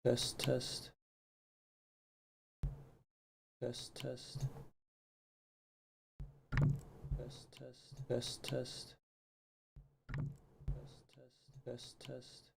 Test, test. Test, test. Test, test. Test, test. Test, test. Test, test.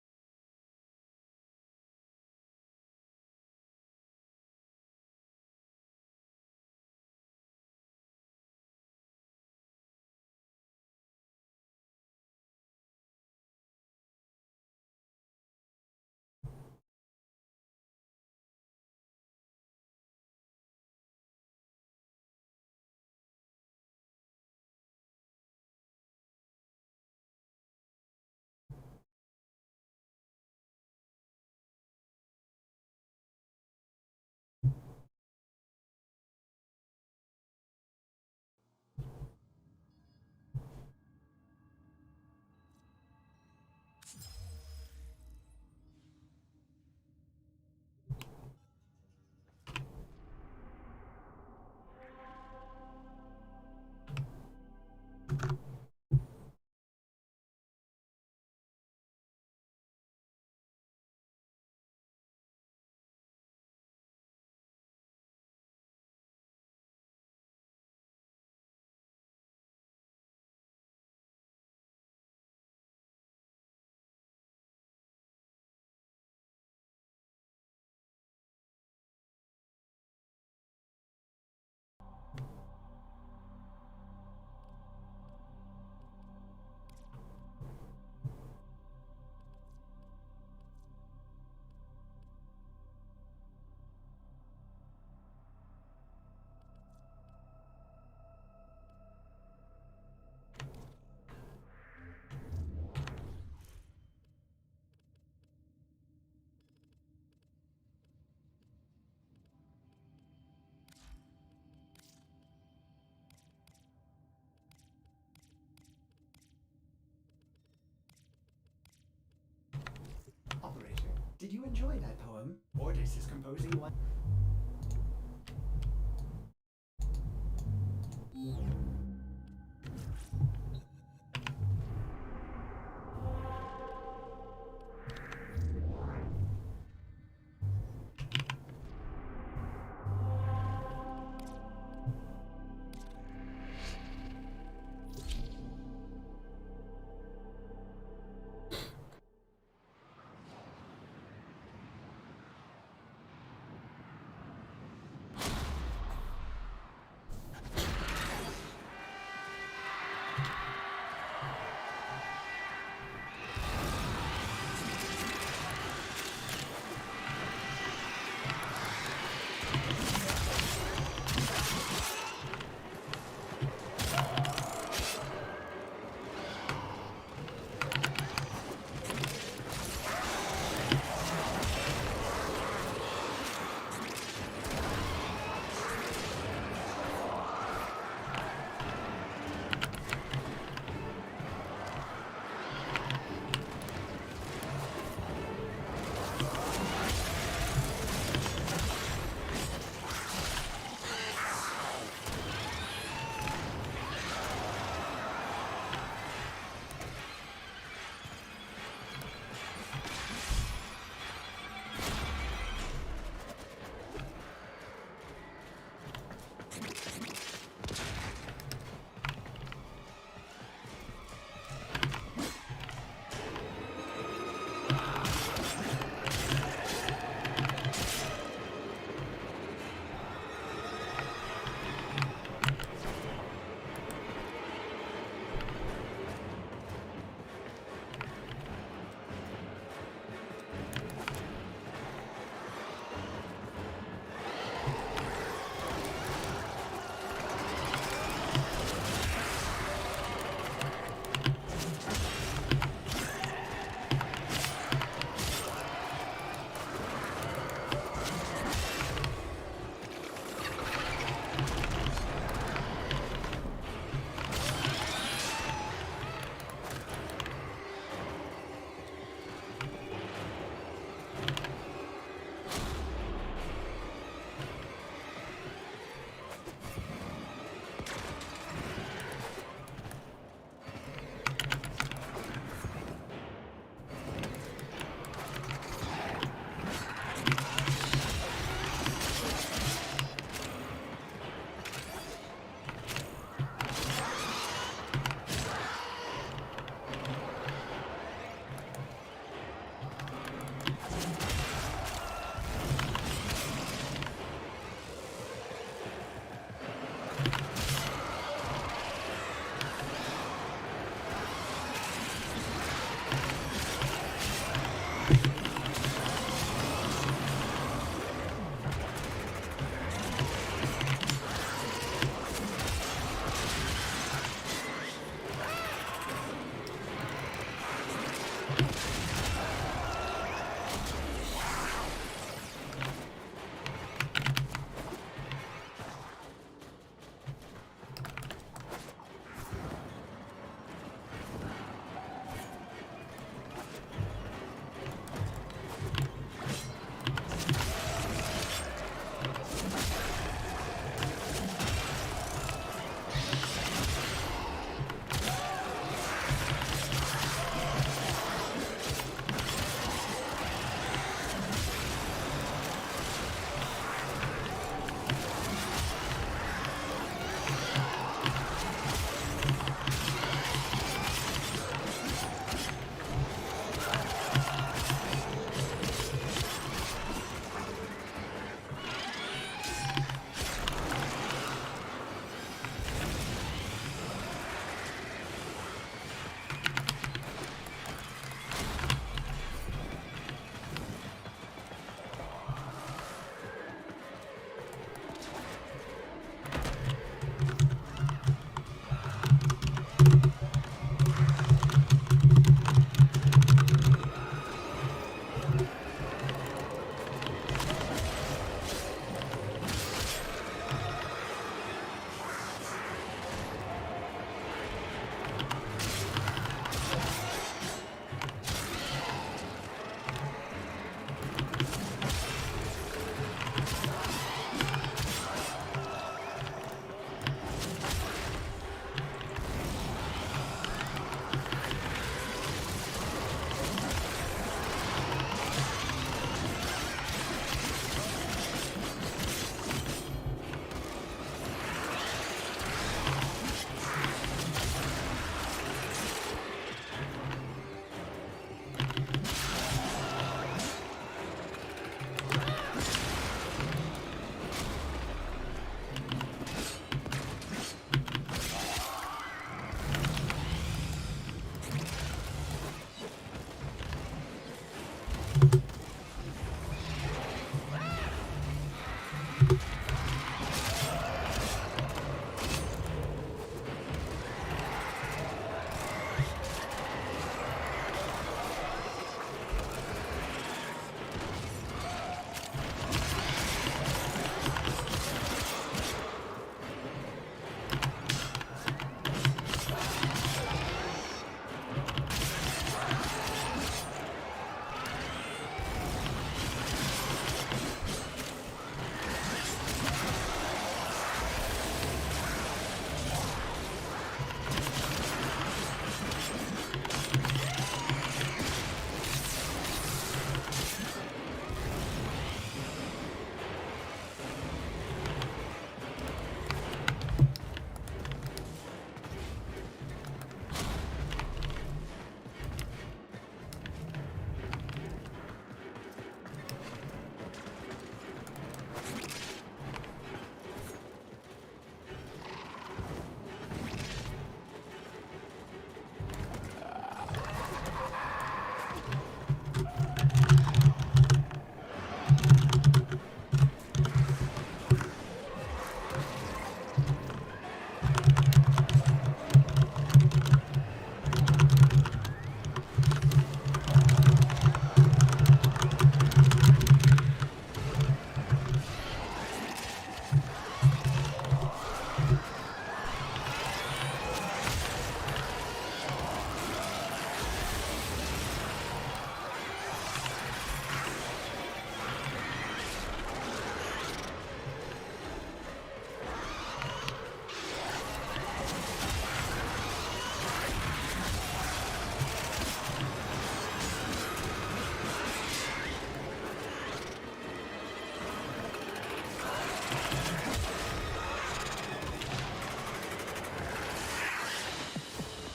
Operator, did you enjoy that poem? Ordis is composing one.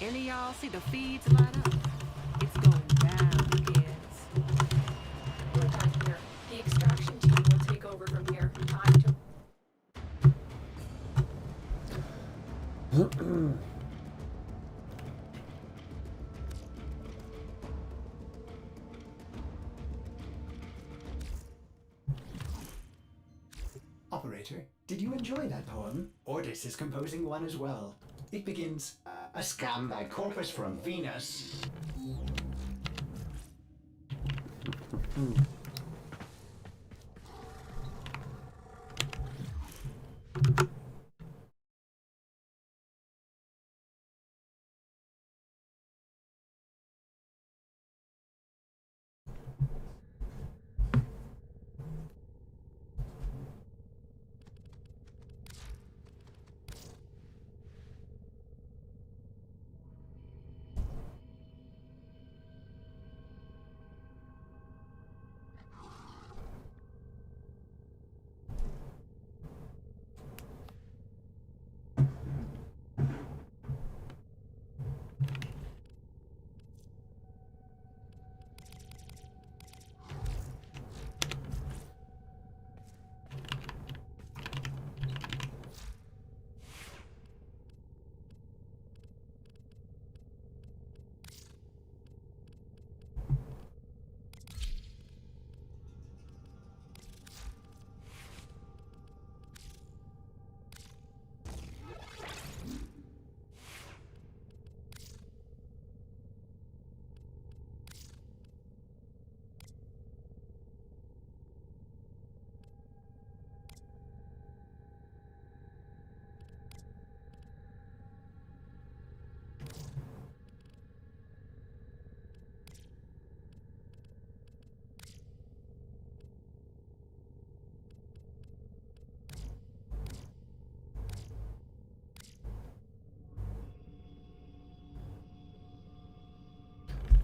Any of y'all see the feeds light up? It's going down, kids. We're done here. The extraction team will take over from here. Time to... narrator. Did you enjoy that poem? Ordis is composing one as well. It begins, a scumbag corpus from Venus.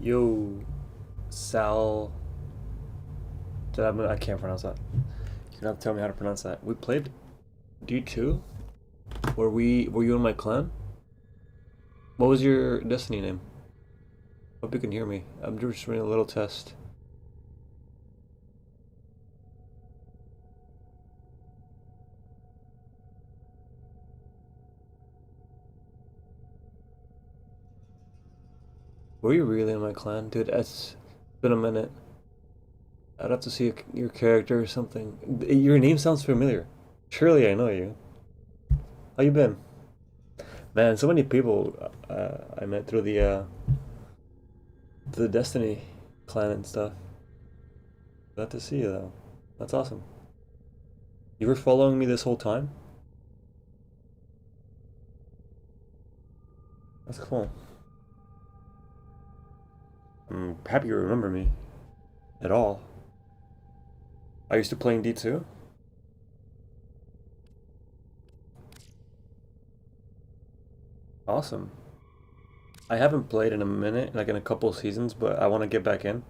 Yo, Sal. I can't pronounce that. You're gonna have to tell me how to pronounce that. We played D2? Were you in my clan? What was your Destiny name? Hope you can hear me. I'm just running a little test. Were you really in my clan? Dude, it's been a minute. I'd have to see your character or something. Your name sounds familiar. Surely I know you. How you been? Man, so many people I met through the Destiny clan and stuff. Glad to see you though. That's awesome. You were following me this whole time? That's cool. I'm happy you remember me. At all. Are you still playing D2? Awesome. I haven't played in a minute, like in a couple seasons, but I want to get back in.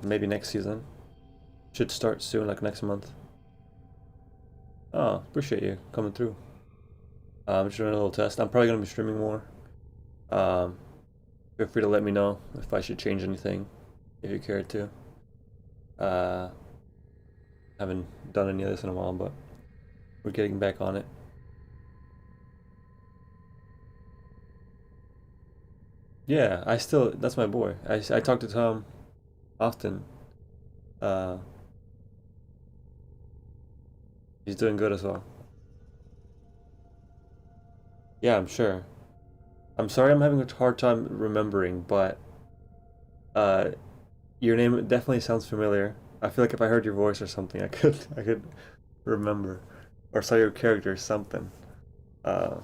Maybe next season. Should start soon, like next month. Oh, appreciate you coming through. I'm just doing a little test. I'm probably gonna be streaming more. Feel free to let me know if I should change anything, if you care to. Haven't done any of this in a while, but we're getting back on it. Yeah, that's my boy. I talk to Tom often. Uh, he's doing good as well. Yeah, I'm sure. I'm sorry I'm having a hard time remembering, but uh, your name definitely sounds familiar. I feel like if I heard your voice or something, I could remember, or saw your character or something. Uh,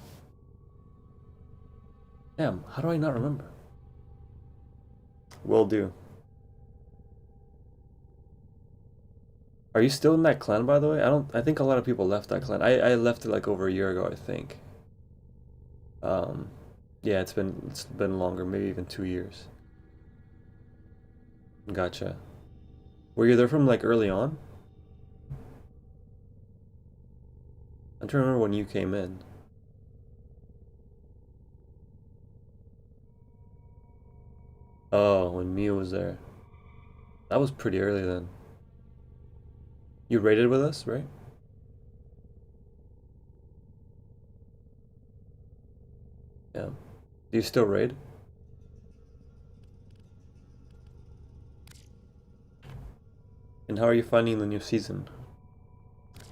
Damn, how do I not remember? Will do. Are you still in that clan, by the way? I think a lot of people left that clan. I left it like over a year ago, I think. Um, yeah, it's been longer, maybe even 2 years. Gotcha. Were you there from like early on? I'm trying to remember when you came in. Oh, when Mia was there. That was pretty early then. You raided with us, right? Yeah. Do you still raid? And how are you finding the new season?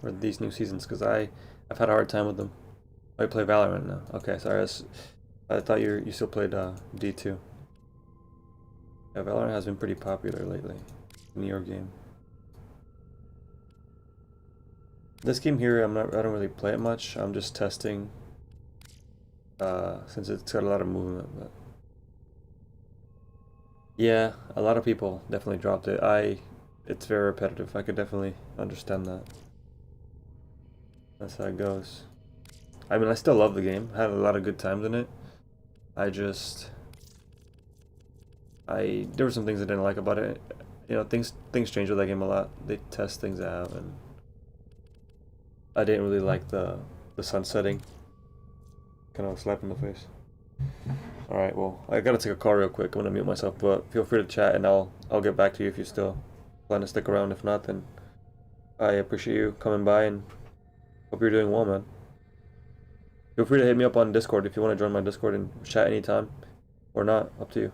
for these new seasons because I've had a hard time with them. I play Valorant now. Okay, sorry. I thought you still played D2. Yeah, Valorant has been pretty popular lately. In your game. This game here, I don't really play it much. I'm just testing. Since it's got a lot of movement, but yeah, a lot of people definitely dropped it. It's very repetitive. I could definitely understand that. That's how it goes. I mean, I still love the game. I had a lot of good times in it. There were some things I didn't like about it. You know, things change with that game a lot. They test things out, and I didn't really like the sun setting. Kind of a slap in the face. Alright, well, I gotta take a call real quick. I'm gonna mute myself, but feel free to chat and I'll get back to you if you still plan to stick around. If not, then I appreciate you coming by and hope you're doing well, man. Feel free to hit me up on Discord if you want to join my Discord and chat anytime. Or not, up to you.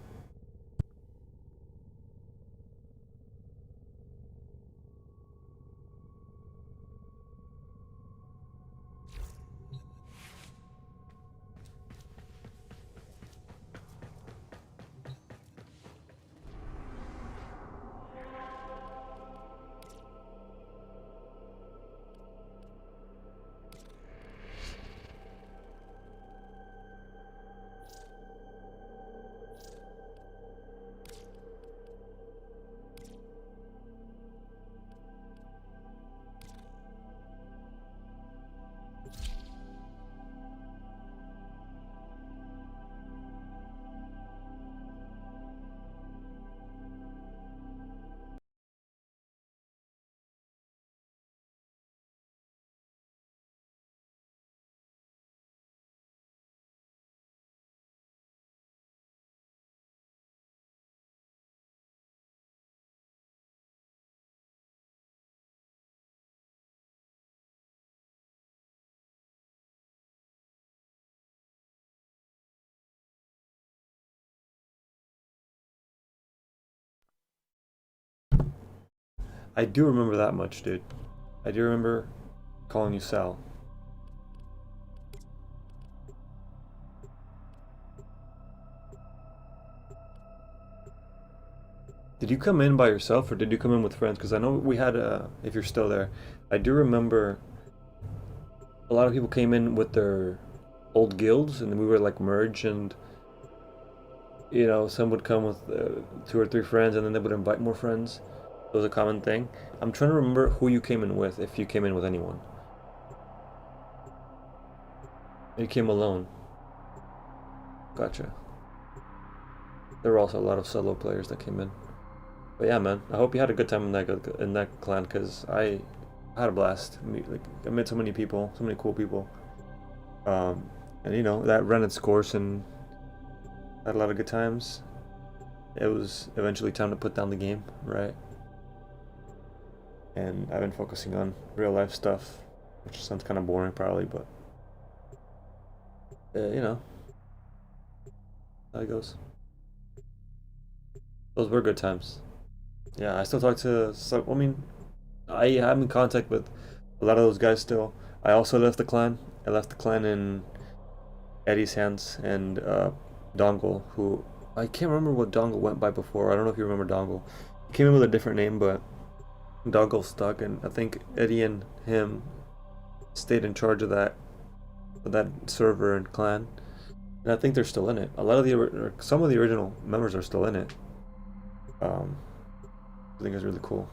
I do remember that much, dude. I do remember calling you Sal. Did you come in by yourself or did you come in with friends? Because I know we had if you're still there, I do remember a lot of people came in with their old guilds and we were like merged, and you know, some would come with 2 or 3 friends and then they would invite more friends. It was a common thing. I'm trying to remember who you came in with, if you came in with anyone. You came alone. Gotcha. There were also a lot of solo players that came in. But yeah, man, I hope you had a good time in that clan, because I had a blast. I met so many people, so many cool people. And you know, that ran its course and had a lot of good times. It was eventually time to put down the game, right? And I've been focusing on real life stuff, which sounds kind of boring probably, but you know how it goes. Those were good times. Yeah, I still talk to some. I mean, I am in contact with a lot of those guys still. I also left the clan. I left the clan in Eddie's hands and Dongle, who I can't remember what Dongle went by before. I don't know if you remember Dongle. He came in with a different name, but Dongle stuck, and I think Eddie and him stayed in charge of that server and clan. And I think they're still in it. A lot of some of the original members are still in it. I think it's really cool.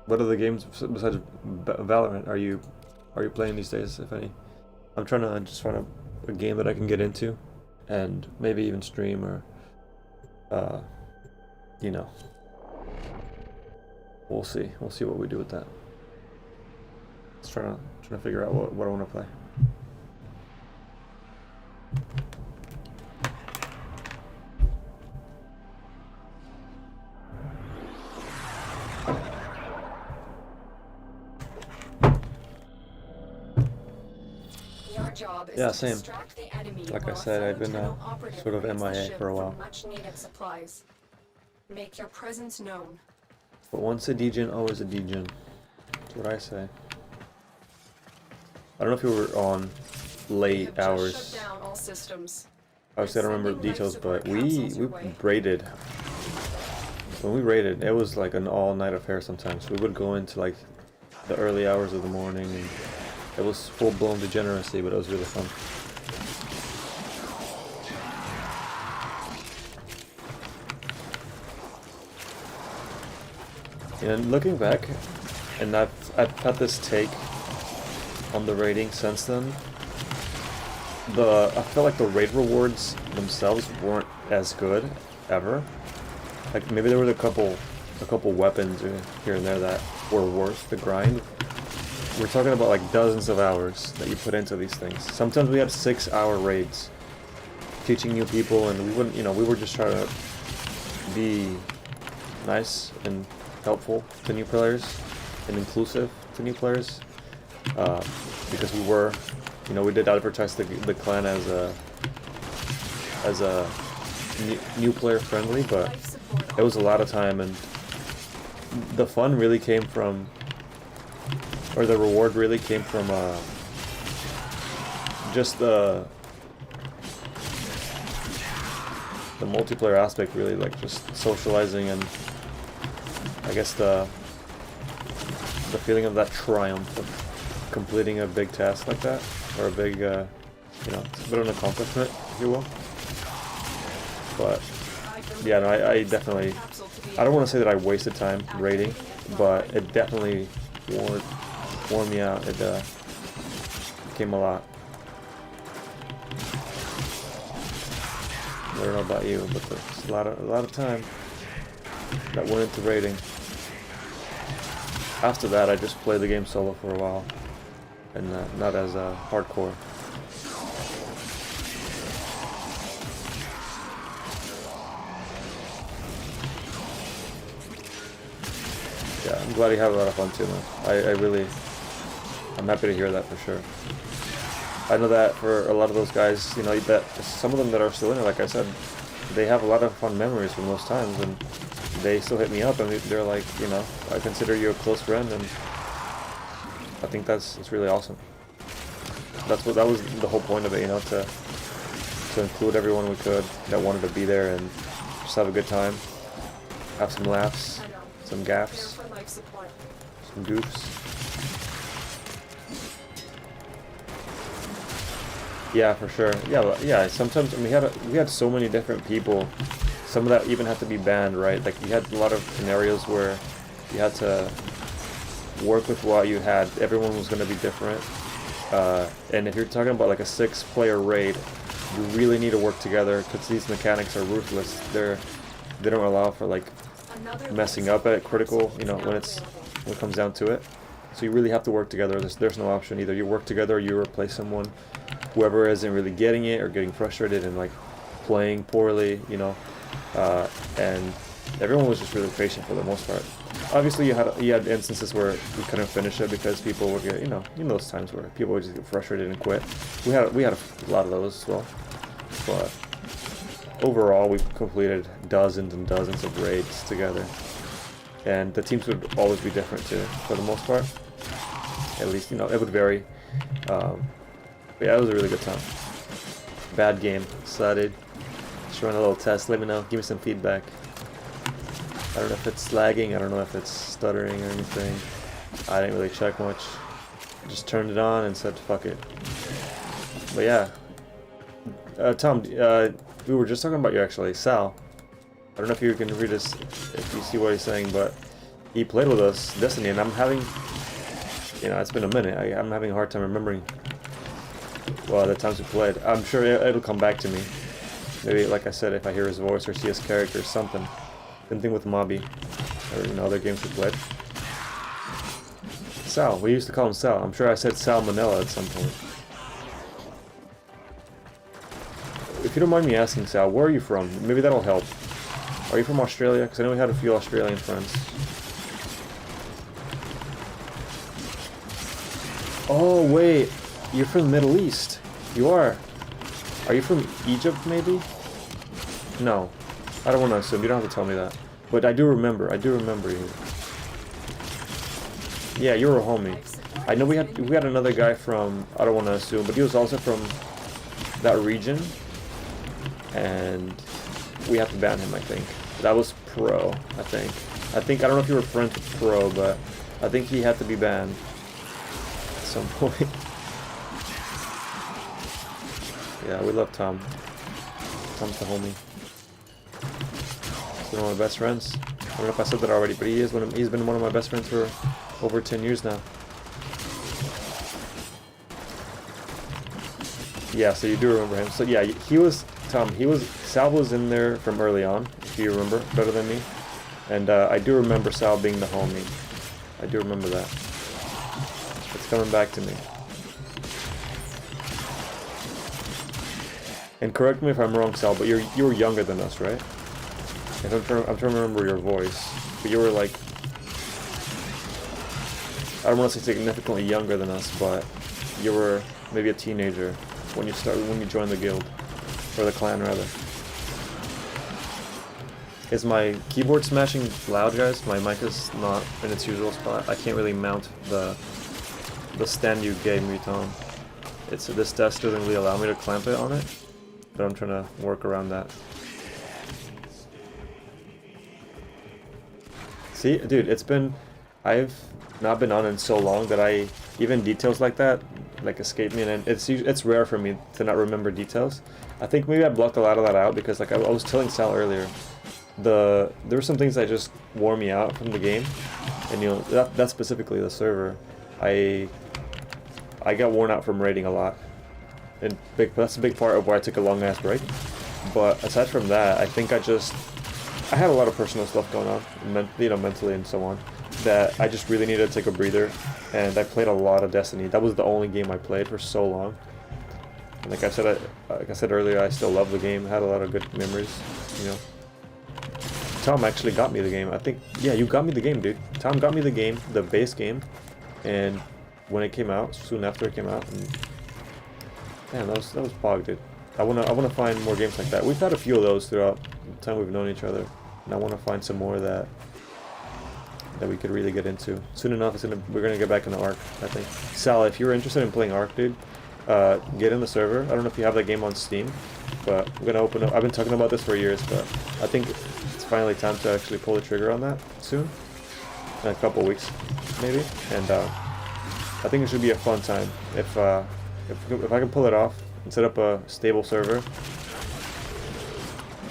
What other games besides Valorant are you playing these days, if any? I'm trying to just find a game that I can get into, and maybe even stream or, you know, we'll see. We'll see what we do with that. Just trying to figure out what I want to play. Yeah, same. Like I said, I've been sort of MIA for a while. Make your presence known. But once a degen, always a degen. That's what I say. I don't know if you were on late Have just hours. shut down all systems. Obviously, I don't remember the details, but we raided. When we raided, it was like an all-night affair sometimes. We would go into like the early hours of the morning, and it was full-blown degeneracy, but it was really fun. And looking back, and I've had this take on the raiding since then. I feel like the raid rewards themselves weren't as good ever. Like maybe there was a couple weapons here and there that were worth the grind. We're talking about like dozens of hours that you put into these things. Sometimes we had 6-hour raids, teaching new people, and we wouldn't, we were just trying to be nice and helpful to new players and inclusive to new players, because we did advertise the clan as a new player friendly, but it was a lot of time, and the fun really came from, or the reward really came from just the multiplayer aspect, really, like just socializing, and I guess the feeling of that triumph of completing a big task like that, or a big, it's a bit of an accomplishment, if you will. But yeah, no, I definitely, I don't want to say that I wasted time raiding, but it definitely wore me out. It became a lot. I don't know about you, but there's a lot of time that went into raiding. After that, I just played the game solo for a while, and not as hardcore. Yeah, I'm glad you have a lot of fun too, man. I'm happy to hear that for sure. I know that for a lot of those guys, that some of them that are still in it, like I said, they have a lot of fun memories from those times, and they still hit me up, and they're like, I consider you a close friend, and I think it's really awesome. That was the whole point of it, to include everyone we could that wanted to be there and just have a good time, have some laughs, some gaffes, some goofs. Yeah, for sure. Yeah. Sometimes we had so many different people. Some of that even had to be banned, right? Like you had a lot of scenarios where you had to work with what you had. Everyone was going to be different. And if you're talking about like a 6-player raid, you really need to work together because these mechanics are ruthless. They don't allow for like messing up at critical, when it comes down to it. So you really have to work together. There's no option. Either you work together or you replace someone. Whoever isn't really getting it or getting frustrated and like playing poorly, and everyone was just really patient for the most part. Obviously, you had instances where we couldn't finish it because people would get, those times where people would just get frustrated and quit. We had a lot of those as well, but overall, we completed dozens and dozens of raids together, and the teams would always be different too, for the most part. At least, it would vary. But yeah, it was a really good time. Bad game. Excited. Just run a little test. Let me know. Give me some feedback. I don't know if it's lagging. I don't know if it's stuttering or anything. I didn't really check much. Just turned it on and said, fuck it. But yeah. Tom, we were just talking about you actually. Sal. I don't know if you can read this, if you see what he's saying, but he played with us Destiny, and I'm having, it's been a minute. I'm having a hard time remembering the times we played. I'm sure it'll come back to me. Maybe, like I said, if I hear his voice or see his character or something. Same thing with Mobby, or other games we played. Sal, we used to call him Sal. I'm sure I said Salmonella at some point. If you don't mind me asking, Sal, where are you from? Maybe that'll help. Are you from Australia? Because I know we had a few Australian friends. Oh, wait. You're from the Middle East. You are. Are you from Egypt, maybe? No. I don't want to assume. You don't have to tell me that. But I do remember you. Yeah, you were a homie. I know we had another guy from, I don't want to assume, but he was also from that region, and we had to ban him, I think. That was Pro, I think. I don't know if you were friends with Pro, but I think he had to be banned at some point. Yeah, we love Tom. Tom's the homie. He's one of my best friends. I don't know if I said that already, but he's been one of my best friends for over 10 years now. Yeah, so you do remember him. So yeah, Sal was in there from early on, if you remember, better than me. And I do remember Sal being the homie. I do remember that. It's coming back to me. And correct me if I'm wrong, Sal, but you were younger than us, right? I'm trying to remember your voice. But you were like, I don't want to say significantly younger than us, but you were maybe a teenager when you joined the guild, or the clan rather. Is my keyboard smashing loud, guys? My mic is not in its usual spot. I can't really mount the stand you gave me, Tom. This desk doesn't really allow me to clamp it on it, but I'm trying to work around that. See, dude, I've not been on in so long that even details like that, like, escape me, and it's rare for me to not remember details. I think maybe I blocked a lot of that out because, like I was telling Sal earlier, there were some things that just wore me out from the game, and you know that specifically the server. I got worn out from raiding a lot, and that's a big part of why I took a long ass break. But aside from that, I think I had a lot of personal stuff going on, mentally and so on, that I just really needed to take a breather, and I played a lot of Destiny. That was the only game I played for so long. And like I said earlier, I still love the game. Had a lot of good memories, you know. Tom actually got me the game. I think, yeah, you got me the game, dude. Tom got me the game, the base game, and when it came out, soon after it came out, and damn, that was Pog, dude. I wanna find more games like that. We've had a few of those throughout the time we've known each other, and I wanna find some more that we could really get into. Soon enough, we're gonna get back in the Ark, I think. Sal, if you're interested in playing Ark, dude, get in the server. I don't know if you have that game on Steam, but we're gonna open up. I've been talking about this for years, but I think it's finally time to actually pull the trigger on that soon, in a couple weeks, maybe. And I think it should be a fun time if I can pull it off and set up a stable server.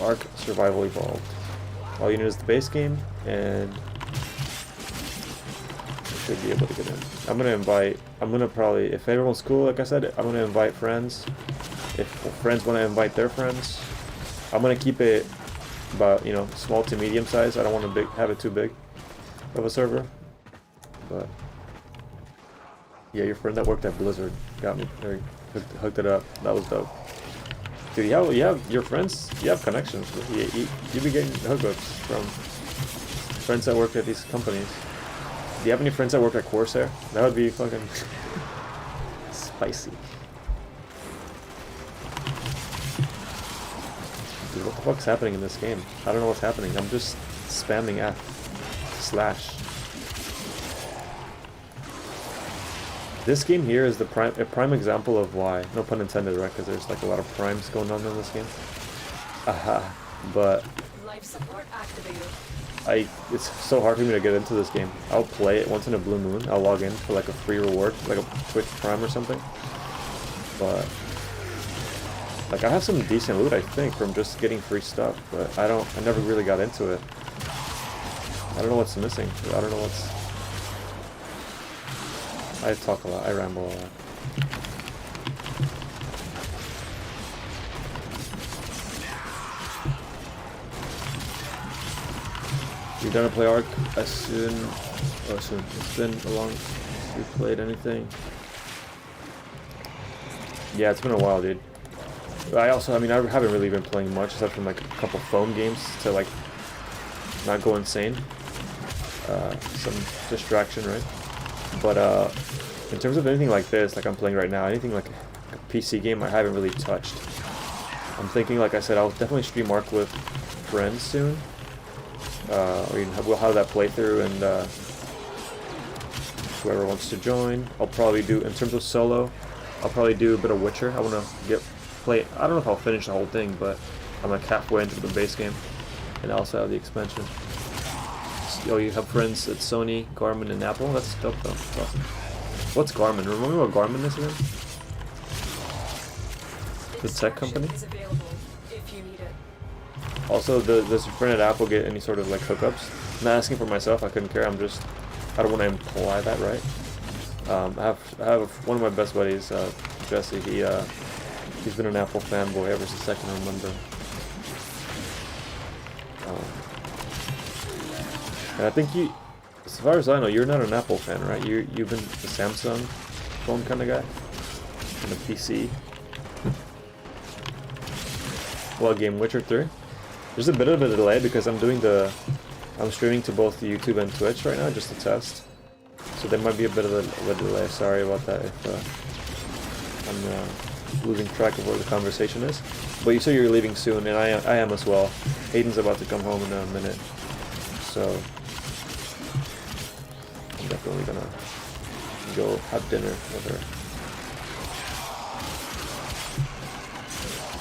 Ark Survival Evolved. All you need is the base game, and you should be able to get in. I'm gonna probably, if everyone's cool, like I said, I'm gonna invite friends. If friends want to invite their friends, I'm gonna keep it about, you know, small to medium size. I don't want to have it too big of a server. But yeah, your friend that worked at Blizzard got me, or hooked it up. That was dope. Dude, you have your friends, you have connections. You be getting hookups from friends that work at these companies. Do you have any friends that work at Corsair? That would be fucking spicy. Dude, what the fuck's happening in this game? I don't know what's happening. I'm just spamming F/. This game here is a prime example of why. No pun intended, right? Because there's like a lot of primes going on in this game. Aha. But Life support activated. it's so hard for me to get into this game. I'll play it once in a blue moon. I'll log in for like a free reward, like a Twitch Prime or something. But like I have some decent loot, I think, from just getting free stuff. But I never really got into it. I don't know what's missing. I don't know what's. I talk a lot. I ramble a lot. You done to play Ark as soon? Oh, soon. It's been a long since we played anything. Yeah, it's been a while, dude. I haven't really been playing much, except for like a couple phone games to like not go insane. Some distraction, right? But in terms of anything like this, like I'm playing right now, anything like a PC game, I haven't really touched. I'm thinking, like I said, I'll definitely stream Ark with friends soon. We'll have that playthrough, and whoever wants to join, I'll probably do, in terms of solo, I'll probably do a bit of Witcher. I want to play, I don't know if I'll finish the whole thing, but I'm like halfway into the base game, and I also have the expansion. Oh, you have friends at Sony, Garmin, and Apple? That's dope though. That's awesome. What's Garmin? Remember what Garmin is again? The tech company? Is available if you need it. Also, does your friend at Apple get any sort of like hookups? I'm not asking for myself, I couldn't care, I don't want to imply that, right? I have one of my best buddies, Jesse. He's been an Apple fanboy ever since I can remember. And I think you, as far as I know, you're not an Apple fan, right? You've been the Samsung phone kind of guy, and the PC. Well, game Witcher 3. There's a bit of a delay because I'm streaming to both YouTube and Twitch right now just to test. So there might be a bit of a delay. Sorry about that if I'm losing track of where the conversation is. But you say you're leaving soon, and I am as well. Hayden's about to come home in a minute, so I'm definitely gonna go have dinner with her.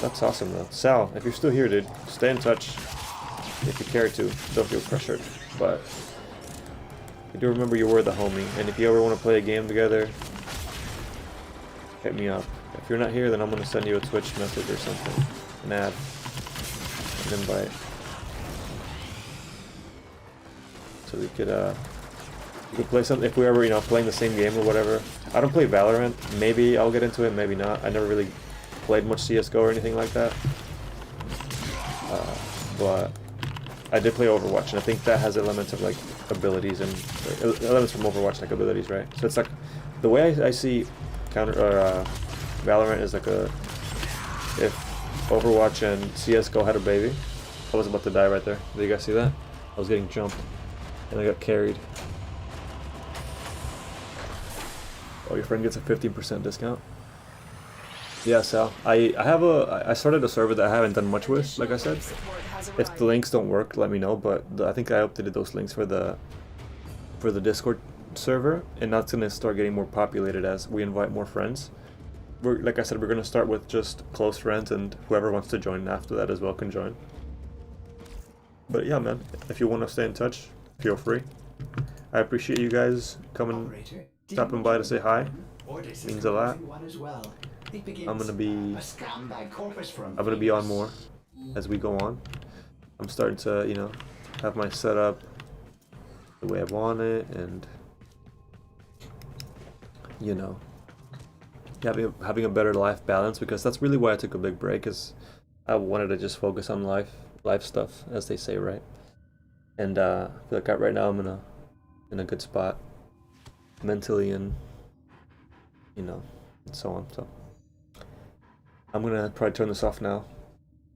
That's awesome though. Sal, if you're still here, dude, stay in touch if you care to. Don't feel pressured, but I do remember you were the homie, and if you ever want to play a game together, hit me up. If you're not here, then I'm going to send you a Twitch message or something, an ad, an invite, so we could play something, if we ever, playing the same game or whatever. I don't play Valorant, maybe I'll get into it, maybe not. I never really played much CSGO or anything like that, but I did play Overwatch, and I think that has elements of like abilities and elements from Overwatch like abilities, right? So it's like the way I see Valorant is like if Overwatch and CSGO had a baby. I was about to die right there. Did you guys see that? I was getting jumped and I got carried. Oh, your friend gets a 15% discount. Yeah, Sal. I started a server that I haven't done much with, like I said. If the links don't work, let me know, but I think I updated those links for the Discord server, and that's gonna start getting more populated as we invite more friends. Like I said, we're gonna start with just close friends, and whoever wants to join after that as well can join. But yeah, man, if you want to stay in touch, feel free. I appreciate you guys stopping by to say hi. Means a lot. I'm gonna be on more as we go on. I'm starting to, have my setup the way I want it, and having a better life balance, because that's really why I took a big break, is I wanted to just focus on life stuff, as they say, right? And I feel like right now I'm in a good spot mentally, and and so on. So I'm gonna probably turn this off now.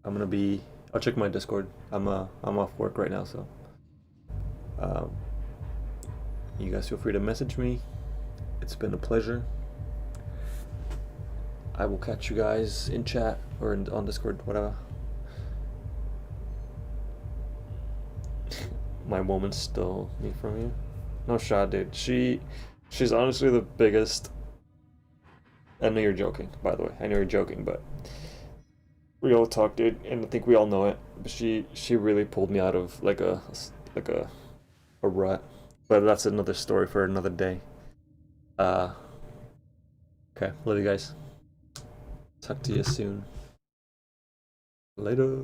I'll check my Discord. I'm off work right now, so you guys feel free to message me. It's been a pleasure. I will catch you guys in chat or on Discord, whatever. My woman stole me from you. No shot, dude. She's honestly the biggest. I know you're joking, by the way. I know you're joking, but we all talk, dude, and I think we all know it. But she really pulled me out of like a rut. But that's another story for another day. Okay, love you guys. Talk to you soon. Later.